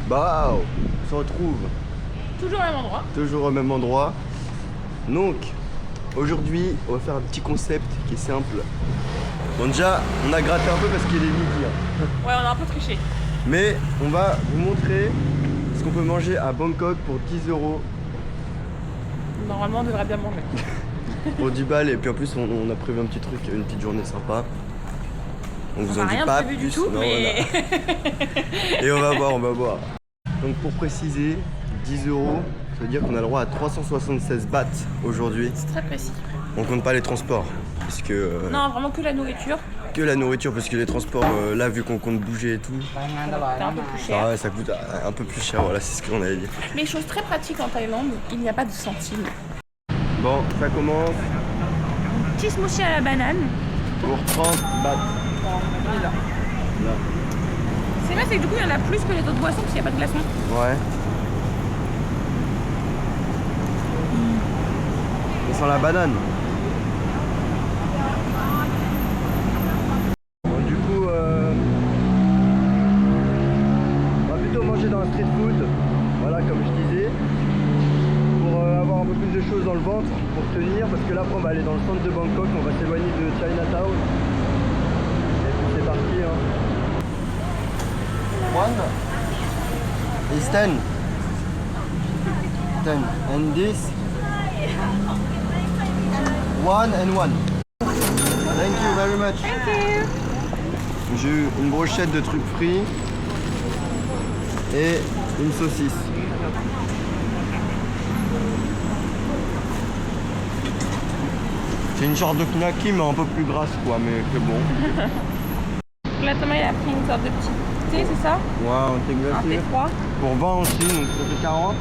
Bah, on se retrouve Toujours au même endroit. toujours au même endroit. Donc, aujourd'hui, on va faire un petit concept qui est simple. Bon, déjà, on a gratté un peu parce qu'il est midi. Hein. Ouais, on a un peu triché. Mais on va vous montrer ce qu'on peut manger à Bangkok pour 10 €. Normalement, on devrait bien manger. Pour 10 balles. Et puis en plus, on a prévu un petit truc, une petite journée sympa. On vous en dit rien pas prévu plus. du tout, Non, mais... voilà. Et on va voir, on va voir. Donc pour préciser, 10 €, ça veut dire qu'on a le droit à 376 bahts aujourd'hui. C'est très précis. On compte pas les transports, parce que Non, vraiment que la nourriture. que la nourriture, parce que les transports, là vu qu'on compte bouger et tout, C'est un peu plus cher. ça coûte un peu plus cher. Voilà, c'est ce qu'on avait dit. Mais chose très pratique en Thaïlande, il n'y a pas de centimes. Bon, ça commence Petit smoothie à la banane. pour 30 bahts. Là. C'est vrai, c'est que du coup, il y en a plus que les autres boissons parce qu'il n'y a pas de glaçons. Ouais. Ça sent la banane. Bon, du coup, on va plutôt manger dans un street food. Voilà, comme je disais. Pour avoir un peu plus de choses dans le ventre, pour tenir. Parce que là, après, on va aller dans le centre de Bangkok. On va s'éloigner de Chinatown. Et puis c'est parti. Hein. One is 10. 10. And this? One and one. Thank you very much. Thank you. J'ai eu une brochette de trucs frits et une saucisse. C'est une sorte de knacky mais un peu plus grasse quoi, mais c'est bon. Là, Thomas, il a pris une sorte de petit thé, c'est ça? Ouais, un thé Un thé glacé. froid. Pour 20 aussi, donc ça fait 40.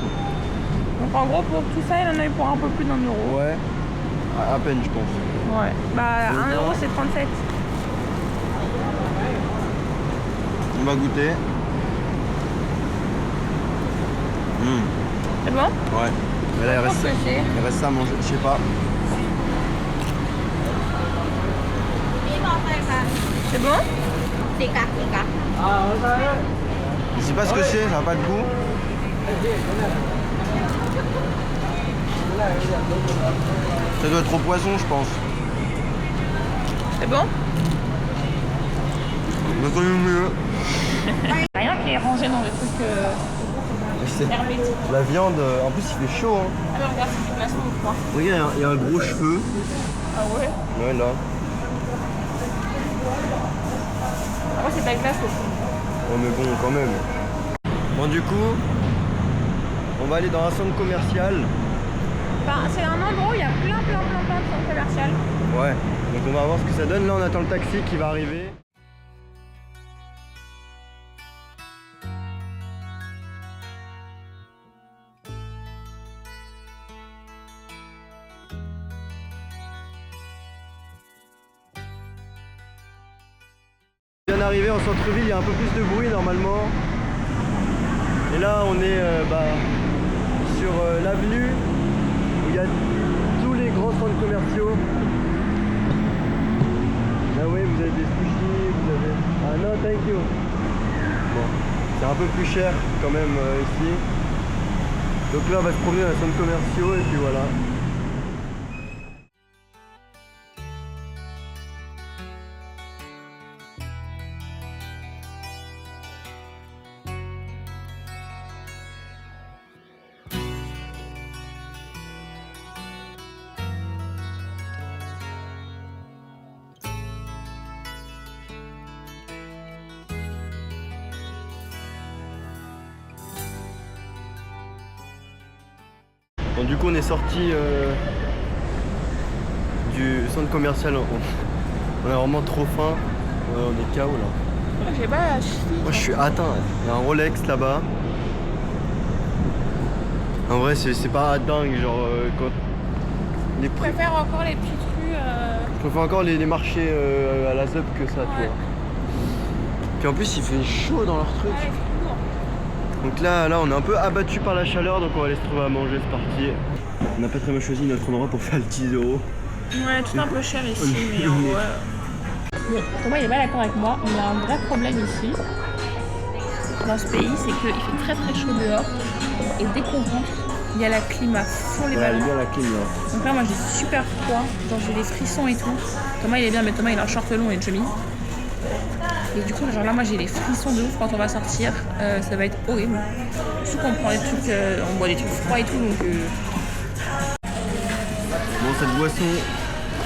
Donc en gros, pour tout ça, il en a eu pour un peu plus d'1 euro. Ouais, à peine je pense. Ouais. Bah, 1 euro, c'est 37. On va goûter. C'est bon? Ouais. Mais là Je pense que c'est... il reste ça à manger, je sais pas. C'est bon? Je sais pas ce que c'est, ça a pas de goût. Ça doit être au poisson je pense. C'est bon? On a connu mieux. Rien qui est rangé dans des trucs hermétiques. La viande, en plus il fait chaud. Hein. Ah mais regarde, c'est du glaçon ou quoi? Regarde, il y a un gros cheveu. Ah ouais? Ouais là. Moi, c'est de la glace au fond. Oh mais bon quand même. Bon du coup, on va aller dans un centre commercial. Enfin, c'est un endroit où il y a plein de centres commerciaux. Ouais. Donc on va voir ce que ça donne. Là on attend le taxi qui va arriver. On vient d'arriver en centre-ville, il y a un peu plus de bruit normalement. Et là on est sur l'avenue où il y a tous les grands centres commerciaux. Là oui, vous avez des sushis, vous avez... Ah non, thank you. Bon, c'est un peu plus cher quand même ici. Donc là on va se promener dans les centres commerciaux et puis voilà. Bon, du coup on est sorti du centre commercial, on a vraiment trop faim, on est KO là. J'ai pas... Moi je suis atteint, il y a un Rolex là-bas. En vrai c'est pas dingue, genre quand les Je prix... préfère encore les petites rues... Je préfère encore les marchés à la ZUP que ça, tu Ouais. vois. Puis en plus il fait chaud dans leur truc. Ouais, c'est lourd. Donc là on est un peu abattu par la chaleur, donc on va aller se trouver à manger, c'est parti. On n'a pas très bien choisi notre endroit pour faire le 10 €. Ouais, tout un peu cher ici, mais en vrai... Thomas il est pas d'accord avec moi, il y a un vrai problème ici. dans ce pays, c'est qu'il fait très très chaud dehors. Et dès qu'on rentre, il y a la clim à fond les ballons. bien la clim, là. Donc là, moi j'ai super froid, genre j'ai les frissons et tout. Thomas il est bien, mais Thomas il a un short long et une chemise. Et du coup, genre là, moi j'ai les frissons de ouf quand on va sortir. Ça va être horrible. Surtout qu'on prend des trucs, on boit des trucs froids et tout. Donc, Bon, cette boisson,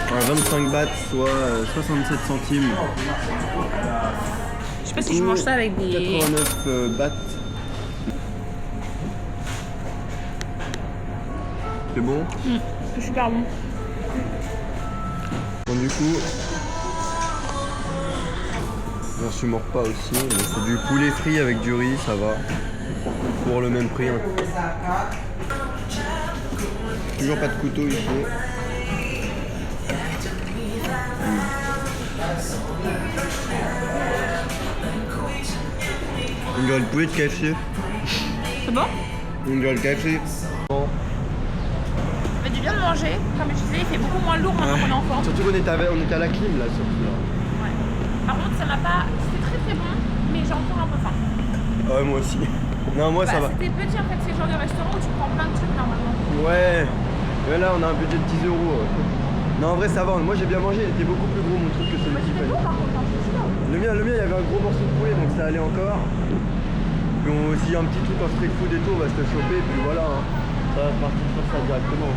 à 25 bahts, soit 67 centimes. je sais pas si je mange ça avec des. 89 bahts. C'est bon? C'est super bon. Bon, du coup, bien sûr, mon repas aussi. Mais c'est du poulet frit avec du riz, ça va. Pour le même prix. Hein. Toujours pas de couteau ici. On dirait le poulet de KFC. C'est bon? On dirait le KFC. Bon. Ça fait du bien de manger. Comme je disais, il fait beaucoup moins lourd maintenant qu'on est enfant. Surtout qu'on était à la clim là, surtout là. Ouais. Par contre, ça m'a pas. C'était très très bon, mais j'ai encore un peu faim. Ouais, moi aussi. Non, moi ça va. C'était petit en fait, c'est le genre de restaurant où tu prends plein de trucs normalement. Ouais. Mais là, on a un budget de 10 euros. Non, en vrai, ça va. Moi, j'ai bien mangé. Il était beaucoup plus gros mon truc que celui-ci. C'était bon par contre, hein, c'est sûr. Le mien, il y avait un gros morceau de poulet, donc ça allait encore. Puis aussi un petit truc en street food et tout, on va se le choper, puis voilà. Hein. Ça va partir sur ça directement.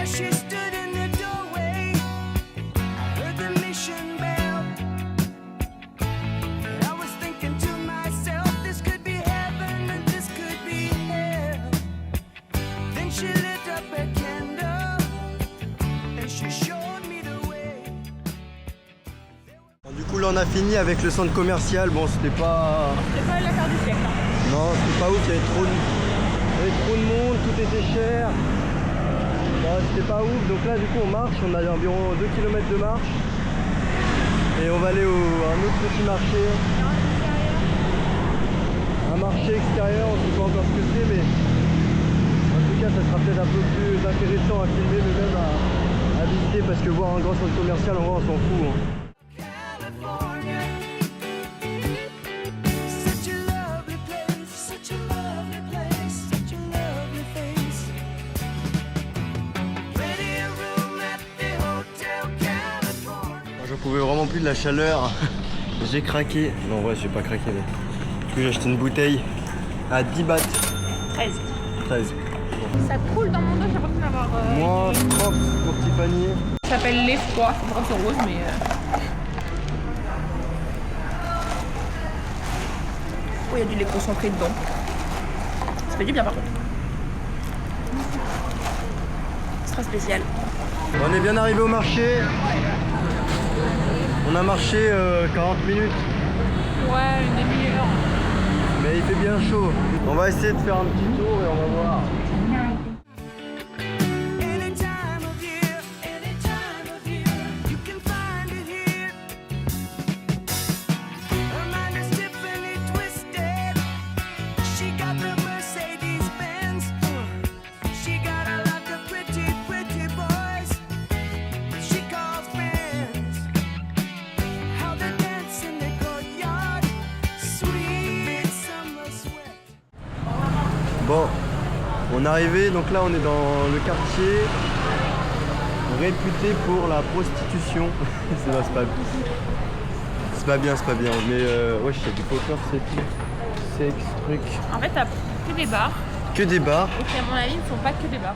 She stood in the doorway. I heard the mission bell. And I was thinking to myself, this could be heaven and this could be hell. Then she lit up a candle and she showed me the way. Du coup, là, on a fini avec le centre commercial. Bon, c'était pas. C'était pas l'affaire du siècle. Hein. Non, c'était pas ouf. Il y avait trop de monde, tout était cher. Bon, c'était pas ouf, donc là du coup on marche, on a environ 2 km de marche et on va aller à un autre petit marché, un marché extérieur, on ne sait pas encore ce que c'est, mais en tout cas ça sera peut-être un peu plus intéressant à filmer, mais même à visiter, parce que voir un grand centre commercial en vrai on s'en fout. Hein. J'en pouvais vraiment plus de la chaleur, j'ai craqué, non ouais j'ai pas craqué mais du coup j'ai acheté une bouteille à 10 bahts. 13. 13. Ça coule dans mon dos, j'ai l'impression d'avoir. Moins 30 pour Tiffany. Ça s'appelle l'effroi, c'est pas sur rose mais. Oh, il y a du lait concentré dedans. Ça fait du bien par contre. C'est très spécial. On est bien arrivé au marché. On a marché 40 minutes. Ouais, une demi-heure. Mais il fait bien chaud. On va essayer de faire un petit tour et on va voir. Bon, on est arrivé, donc là on est dans le quartier réputé pour la prostitution. C'est pas bien, mais ouais, je sais du poker, c'est tout. Sex, truc. En fait, t'as que des bars. Que des bars. Et qui, à mon avis, ne sont pas que des bars.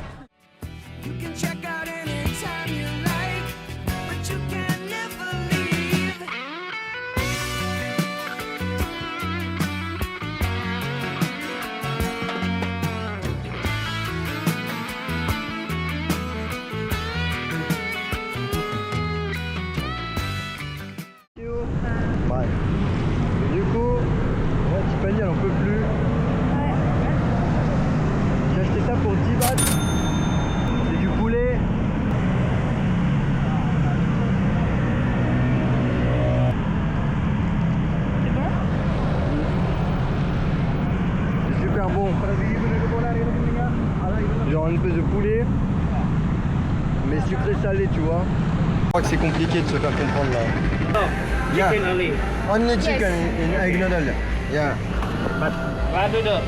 salé, tu vois. Je crois que c'est compliqué de se faire comprendre là. Oh, Yeah. chicken only. Only chicken in egg noodle. Yeah. But what do the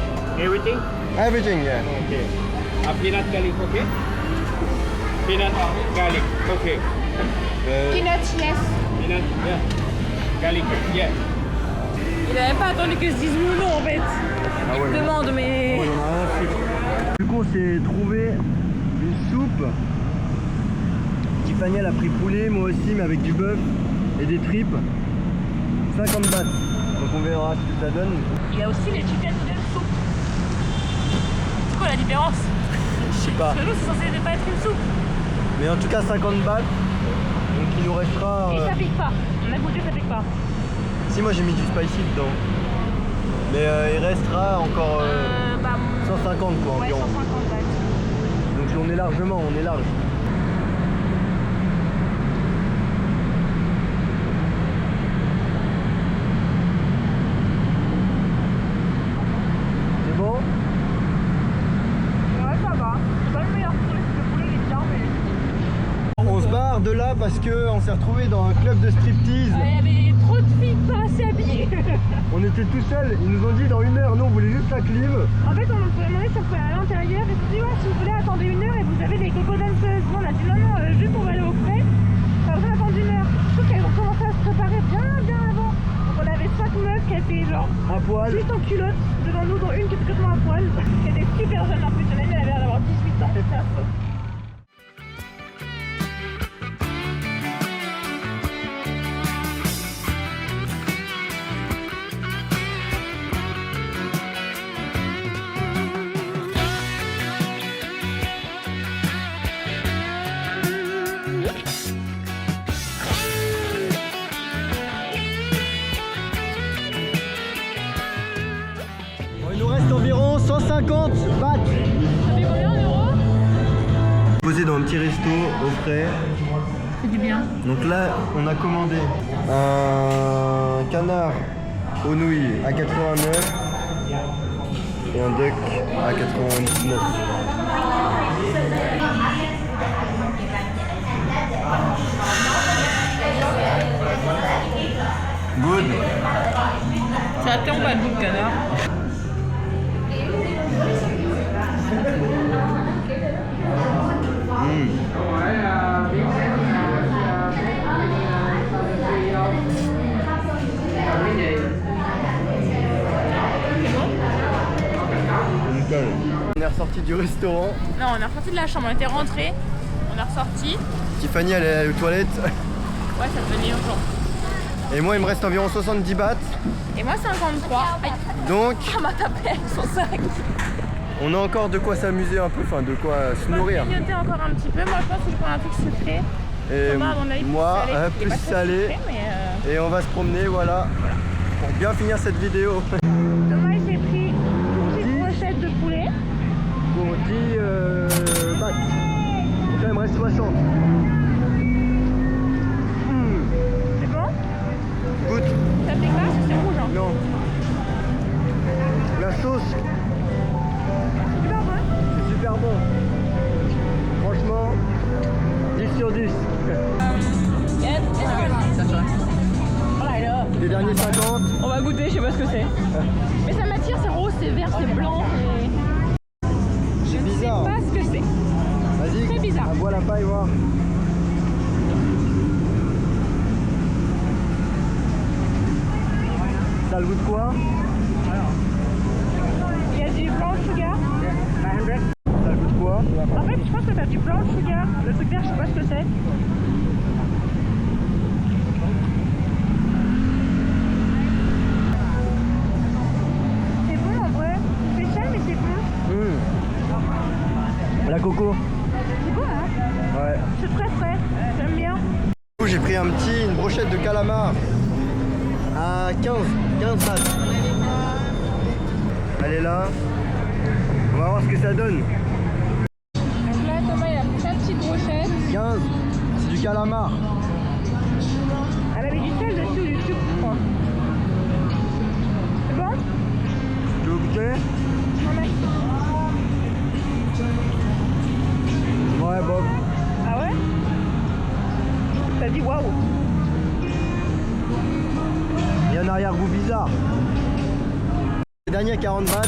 everything? Everything, yeah. Okay. Peanut garlic, okay? Peanut garlic, okay. Peanuts, yes. Peanut, yeah. Garlic, yeah. Il avait pas attendu que je dise oui ou non en fait. Ah ouais. Il me demande, mais. Oh, j'en ai rien à foutre. Du coup, on s'est trouvé une soupe. Tiffany elle a pris poulet, moi aussi, mais avec du bœuf et des tripes. 50 bahts. Donc on verra ce que ça donne. Il y a aussi les chicken noodle soup. C'est quoi la différence? Je sais pas. Parce que nous, c'est censé ne pas être une soupe. Mais en tout cas, 50 bahts. Donc il nous restera. Et ça pique pas. On a goûté, ça pique pas. Si, moi j'ai mis du spicy dedans. Mais il restera encore 150 quoi Ouais, environ. 150 bahts. Donc on est largement, on est large. C'est bon? Ouais, ça va. C'est pas le meilleur poulet, le poulet il est bien, mais. On se barre de là parce qu'on s'est retrouvé dans un club de striptease. Il y avait trop de filles pas assez habillées. On était tout seuls, ils nous ont dit dans 1 heure, nous on voulait juste la clim. En fait, on nous a demandé si on pouvait aller à l'intérieur et on dit ouais, si vous voulez attendre 1 heure et vous avez des coco danseuses. Nous on a dit non, juste on va aller au frais, ça va attendre 1 heure. Sauf qu'elles ont commencé à se préparer bien avant. Donc on avait 5 meufs qui étaient genre À poil. juste en culotte devant nous, dont une qui était complètement à poil. Qui était super jeune en plus, elle avait l'air d'avoir 18 ans. C'était affreux. Il nous reste environ 150 bahts. Ça fait combien en euros? Posé dans un petit resto au frais. C'est du bien. Donc là, on a commandé un canard aux nouilles à 89 et un duck à 99. Good. Ça tombe pas le bout de canard. Nickel. On est ressorti du restaurant. Non, on est ressorti de la chambre, on était rentrés, on est ressorti. Tiffany elle est allée aux toilettes. Ouais, ça devenait urgent. Et moi il me reste environ 70 bahts. Et moi 53. Aïe, Donc on m'a tapé avec son sac. on a encore de quoi s'amuser un peu, enfin de quoi se On va nourrir. grignoter encore un petit peu. Moi je pense que je prends un truc sucré. Et Thomas, à mon avis, moi plus salé. un Il est peu pas très salé. sucré, mais Et on va se promener, voilà, pour bien finir cette vidéo. Thomas il s'est pris une petite brochette de poulet. Pour 10 bahts. Donc là il me reste 60. C'est bon? Goûte. Ça pique pas? C'est rouge hein? Non. La sauce, Super bon. c'est super bon. Franchement, 10 sur 10. Les derniers 50. On va goûter, je sais pas ce que c'est. Mais ça m'attire, c'est rose, c'est vert, c'est blanc. C'est Je sais bizarre. pas ce que c'est. Vas-y, Très bizarre. aboie la paille, voir. Ça a le goût de quoi? Il y a du blanc sugar. Ça a le goût de quoi? En fait, je pense que t'as du blanc sugar. Le truc vert, je sais pas ce que c'est. C'est bon en vrai. C'est cher, mais c'est bon. La coco. C'est bon, hein? Ouais. C'est très frais. J'aime bien. Du coup, j'ai pris une brochette de calamar à 15 bahts. Elle est là. On va voir ce que ça donne. Donc là, Thomas, il a pris sa petite brochette. 15, c'est du calamar. Elle avait du sel dessus ou du sucre, je crois. C'est bon? Tu veux goûter? Non, merci. Ouais, Bob. Ah ouais? a un arrière-goût bizarre. Le dernier à 40 bahts.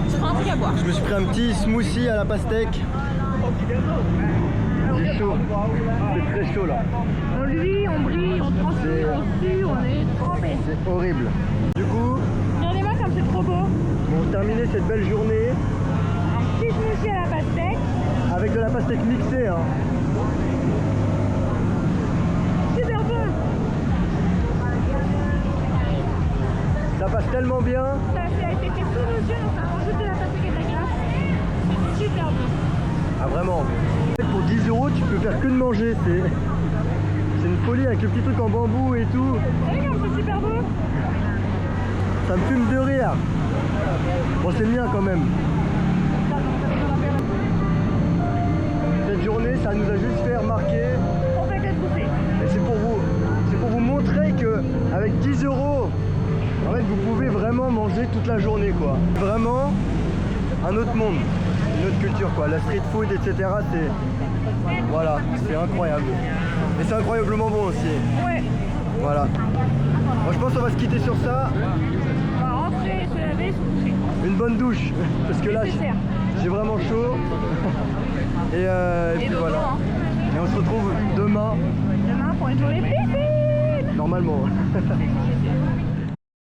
Tu prends un truc à boire. Je me suis pris un petit smoothie à la pastèque. C'est chaud. C'est très chaud là. On luit, on brille, on transpire, on sue, on est trempé. C'est horrible. Du coup, Regardez-moi comme c'est trop beau. pour terminer cette belle journée, Un petit smoothie à la pastèque. avec de la pastèque mixée, hein. Super bon. Ça passe tellement bien. Ça a été fait sous nos yeux, donc ça rajoute de la pastèque et de la glace. C'est super bon. Ah vraiment. Pour 10 €, tu peux faire que de manger. C'est une folie avec le petit truc en bambou et tout. Vous savez comme c'est super beau. Ça me fume de rire. Bon, c'est le mien quand même. Cette journée, ça nous a juste fait remarquer. On fait que de bouffer. Et c'est pour vous montrer que avec 10 €, en fait, vous pouvez vraiment manger toute la journée, quoi. Vraiment un autre monde, une autre culture, quoi. La street food, etc. C'est voilà, c'est incroyable. Et c'est incroyablement bon aussi. Ouais. Voilà. Bon, je pense qu'on va se quitter sur ça. On va rentrer, se laver, se coucher. Une bonne douche, parce que là, Nécessaire. j'ai vraiment chaud. Et puis dodo, voilà. hein. Et on se retrouve demain, Demain pour une journée piscine. normalement.